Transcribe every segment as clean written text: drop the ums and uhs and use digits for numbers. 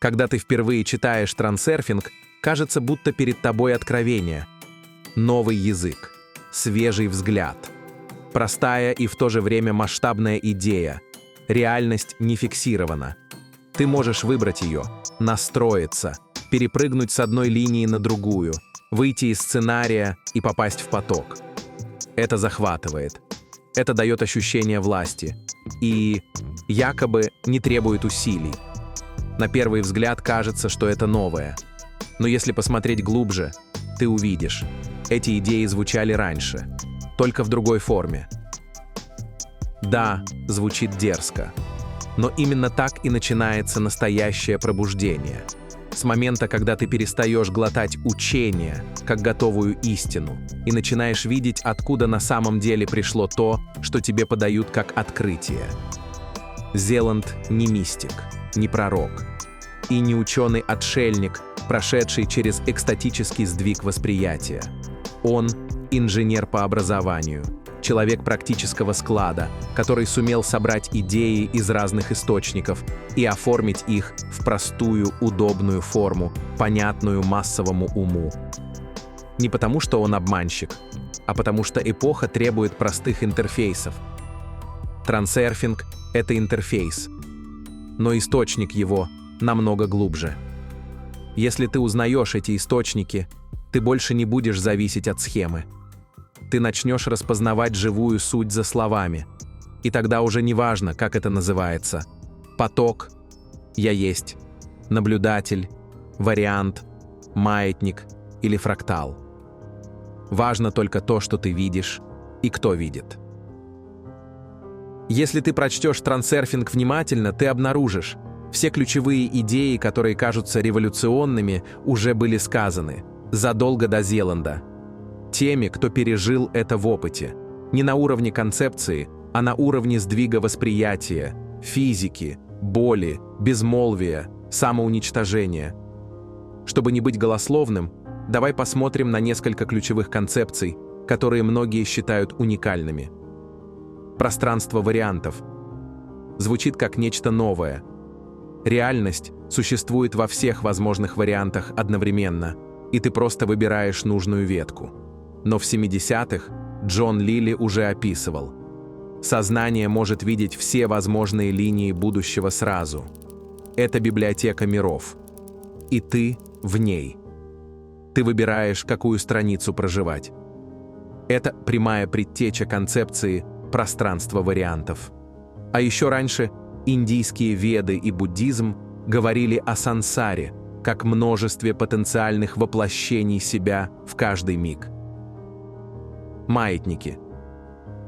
Когда ты впервые читаешь трансерфинг, кажется, будто перед тобой откровение. Новый язык, свежий взгляд, простая и в то же время масштабная идея. Реальность не фиксирована. Ты можешь выбрать ее, настроиться, перепрыгнуть с одной линии на другую, выйти из сценария и попасть в поток. Это захватывает. Это дает ощущение власти и якобы не требует усилий. На первый взгляд кажется, что это новое. Но если посмотреть глубже, ты увидишь, эти идеи звучали раньше, только в другой форме. Да, звучит дерзко, но именно так и начинается настоящее пробуждение. С момента, когда ты перестаешь глотать учение, как готовую истину, и начинаешь видеть, откуда на самом деле пришло то, что тебе подают как открытие. Зеланд не мистик, не пророк и не ученый-отшельник, прошедший через экстатический сдвиг восприятия. Он – инженер по образованию, человек практического склада, который сумел собрать идеи из разных источников и оформить их в простую, удобную форму, понятную массовому уму. Не потому, что он обманщик, а потому что эпоха требует простых интерфейсов. Трансерфинг – это интерфейс, но источник его намного глубже. Если ты узнаешь эти источники, ты больше не будешь зависеть от схемы. Ты начнешь распознавать живую суть за словами, и тогда уже не важно, как это называется – поток, я есть, наблюдатель, вариант, маятник или фрактал. Важно только то, что ты видишь и кто видит. Если ты прочтешь трансерфинг внимательно, ты обнаружишь, все ключевые идеи, которые кажутся революционными, уже были сказаны задолго до Зеланда. Теми, кто пережил это в опыте. Не на уровне концепции, а на уровне сдвига восприятия, физики, боли, безмолвия, самоуничтожения. Чтобы не быть голословным, давай посмотрим на несколько ключевых концепций, которые многие считают уникальными. Пространство вариантов. Звучит как нечто новое. Реальность существует во всех возможных вариантах одновременно, и ты просто выбираешь нужную ветку. Но в 70-х Джон Лилли уже описывал. Сознание может видеть все возможные линии будущего сразу. Это библиотека миров. И ты в ней. Ты выбираешь, какую страницу проживать. Это прямая предтеча концепции пространства вариантов. А еще раньше индийские веды и буддизм говорили о сансаре, как множестве потенциальных воплощений себя в каждый миг. Маятники.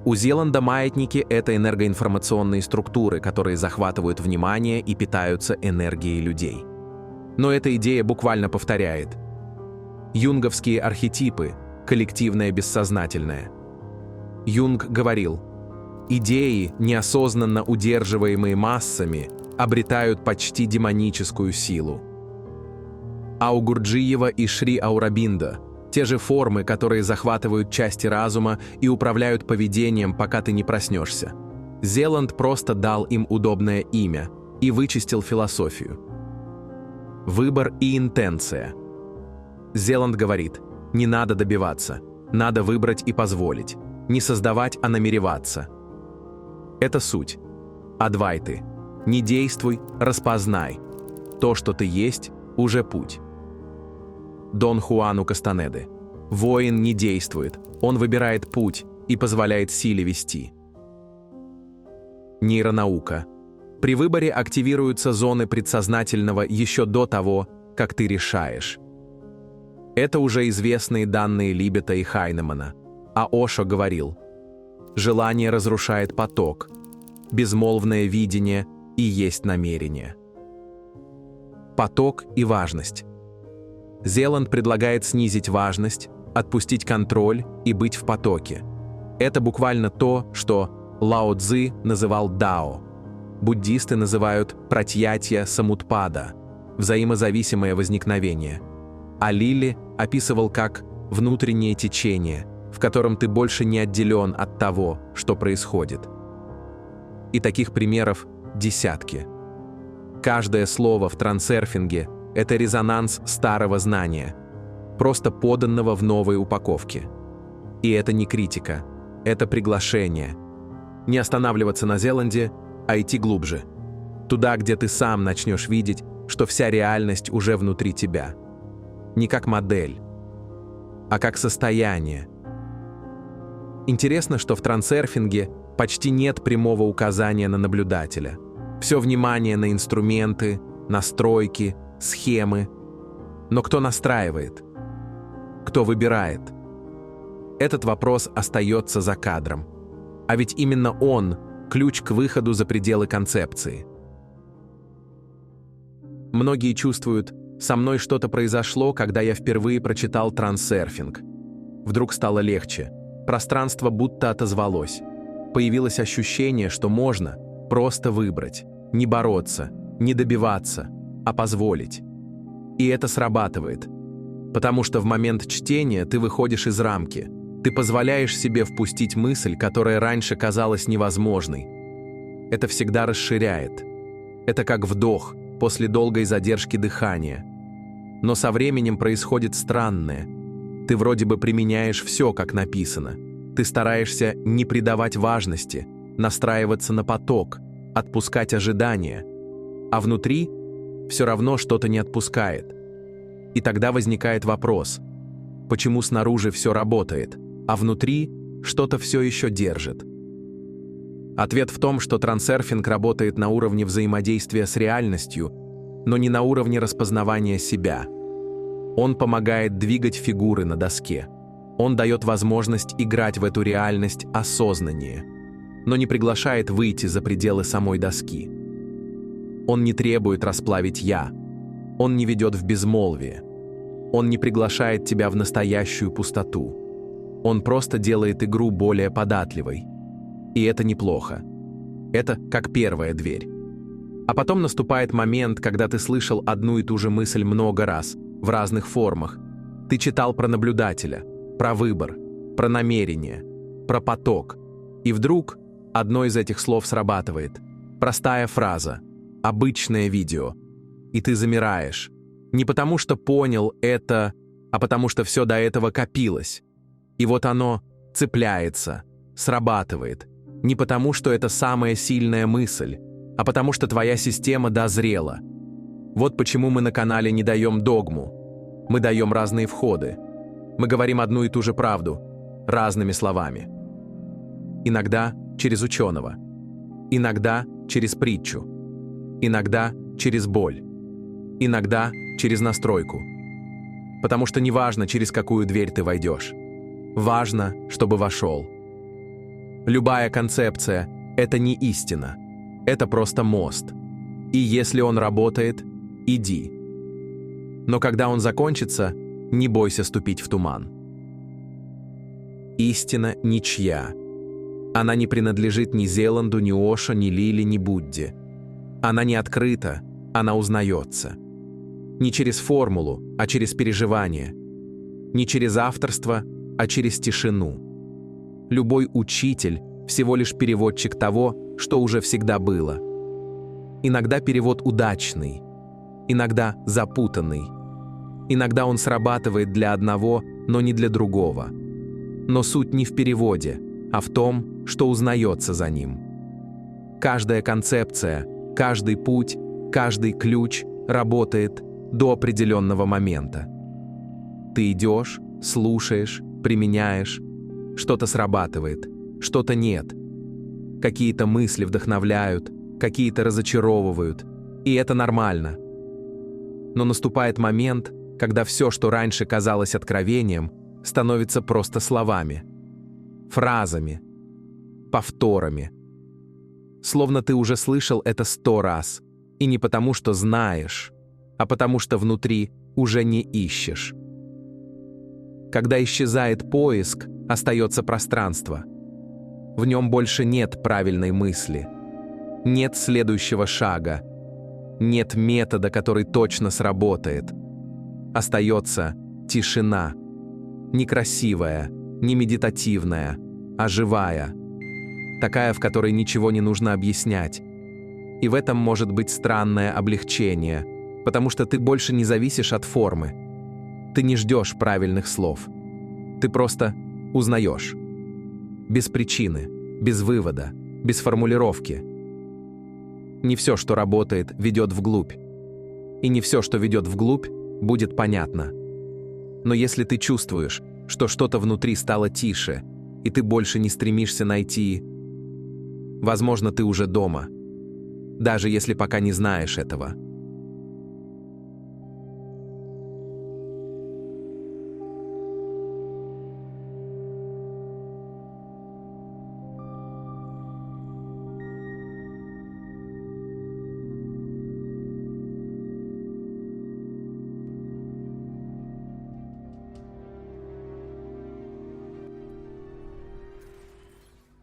У Зеланда маятники – это энергоинформационные структуры, которые захватывают внимание и питаются энергией людей. Но эта идея буквально повторяет. Юнговские архетипы – коллективное бессознательное. Юнг говорил, идеи, неосознанно удерживаемые массами, обретают почти демоническую силу. А у Гурджиева и Шри Аурабинда те же формы, которые захватывают части разума и управляют поведением, пока ты не проснешься. Зеланд просто дал им удобное имя и вычистил философию. Выбор и интенция. Зеланд говорит, не надо добиваться, надо выбрать и позволить, не создавать, а намереваться. Это суть. Адвайты. Не действуй, распознай. То, что ты есть, уже путь. Дон Хуану Кастанеды. Воин не действует, он выбирает путь и позволяет силе вести. Нейронаука. При выборе активируются зоны предсознательного еще до того, как ты решаешь. Это уже известные данные Либета и Хайнемана. А Ошо говорил, желание разрушает поток, безмолвное видение и есть намерение. Поток и важность. Зеланд предлагает снизить важность, отпустить контроль и быть в потоке. Это буквально то, что Лао Цзы называл дао. Буддисты называют пратьятья самутпада, взаимозависимое возникновение. А Лилли описывал как внутреннее течение, в котором ты больше не отделен от того, что происходит. И таких примеров десятки. Каждое слово в трансерфинге – это резонанс старого знания, просто поданного в новой упаковке. И это не критика, это приглашение. Не останавливаться на Зеланде, а идти глубже. Туда, где ты сам начнешь видеть, что вся реальность уже внутри тебя. Не как модель, а как состояние. Интересно, что в трансерфинге почти нет прямого указания на наблюдателя. Все внимание на инструменты, настройки, схемы. Но кто настраивает? Кто выбирает? Этот вопрос остается за кадром. А ведь именно он – ключ к выходу за пределы концепции. Многие чувствуют, со мной что-то произошло, когда я впервые прочитал трансерфинг. Вдруг стало легче. Пространство будто отозвалось. Появилось ощущение, что можно просто выбрать, не бороться, не добиваться, а позволить. И это срабатывает. Потому что в момент чтения ты выходишь из рамки. Ты позволяешь себе впустить мысль, которая раньше казалась невозможной. Это всегда расширяет. Это как вдох после долгой задержки дыхания. Но со временем происходит странное. Ты вроде бы применяешь все, как написано. Ты стараешься не придавать важности, настраиваться на поток, отпускать ожидания. А внутри все равно что-то не отпускает. И тогда возникает вопрос, почему снаружи все работает, а внутри что-то все еще держит? Ответ в том, что трансерфинг работает на уровне взаимодействия с реальностью, но не на уровне распознавания себя. Он помогает двигать фигуры на доске. Он дает возможность играть в эту реальность осознаннее, но не приглашает выйти за пределы самой доски. Он не требует расплавить «я». Он не ведет в безмолвие. Он не приглашает тебя в настоящую пустоту. Он просто делает игру более податливой. И это неплохо. Это как первая дверь. А потом наступает момент, когда ты слышал одну и ту же мысль много раз, в разных формах. Ты читал про наблюдателя, про выбор, про намерение, про поток. И вдруг одно из этих слов срабатывает. Простая фраза, обычное видео. И ты замираешь. Не потому что понял это, а потому что все до этого копилось. И вот оно цепляется, срабатывает. Не потому что это самая сильная мысль, а потому что твоя система дозрела. Вот почему мы на канале не даем догму. Мы даем разные входы. Мы говорим одну и ту же правду, разными словами. Иногда через ученого. Иногда через притчу. Иногда через боль. Иногда через настройку. Потому что не важно, через какую дверь ты войдешь. Важно, чтобы вошел. Любая концепция – это не истина. Это просто мост. И если он работает, иди. Но когда он закончится, не бойся ступить в туман. Истина ничья. Она не принадлежит ни Зеланду, ни Ошо, ни Лили, ни Будде. Она не открыта, она узнается. Не через формулу, а через переживание. Не через авторство, а через тишину. Любой учитель всего лишь переводчик того, что уже всегда было. Иногда перевод удачный, иногда запутанный. Иногда он срабатывает для одного, но не для другого. Но суть не в переводе, а в том, что узнается за ним. Каждая концепция, каждый путь, каждый ключ работает до определенного момента. Ты идешь, слушаешь, применяешь, что-то срабатывает, что-то нет. Какие-то мысли вдохновляют, какие-то разочаровывают, и это нормально. Но наступает момент, когда все, что раньше казалось откровением, становится просто словами, фразами, повторами. Словно ты уже слышал это 100 раз, и не потому, что знаешь, а потому что внутри уже не ищешь. Когда исчезает поиск, остается пространство. В нем больше нет правильной мысли, нет следующего шага, нет метода, который точно сработает. Остается тишина, некрасивая, не медитативная, а живая, такая, в которой ничего не нужно объяснять. И в этом может быть странное облегчение, потому что ты больше не зависишь от формы. Ты не ждешь правильных слов. Ты просто узнаешь. Без причины, без вывода, без формулировки. Не все, что работает, ведет вглубь. И не все, что ведет вглубь, будет понятно. Но если ты чувствуешь, что что-то внутри стало тише, и ты больше не стремишься найти, возможно, ты уже дома, даже если пока не знаешь этого.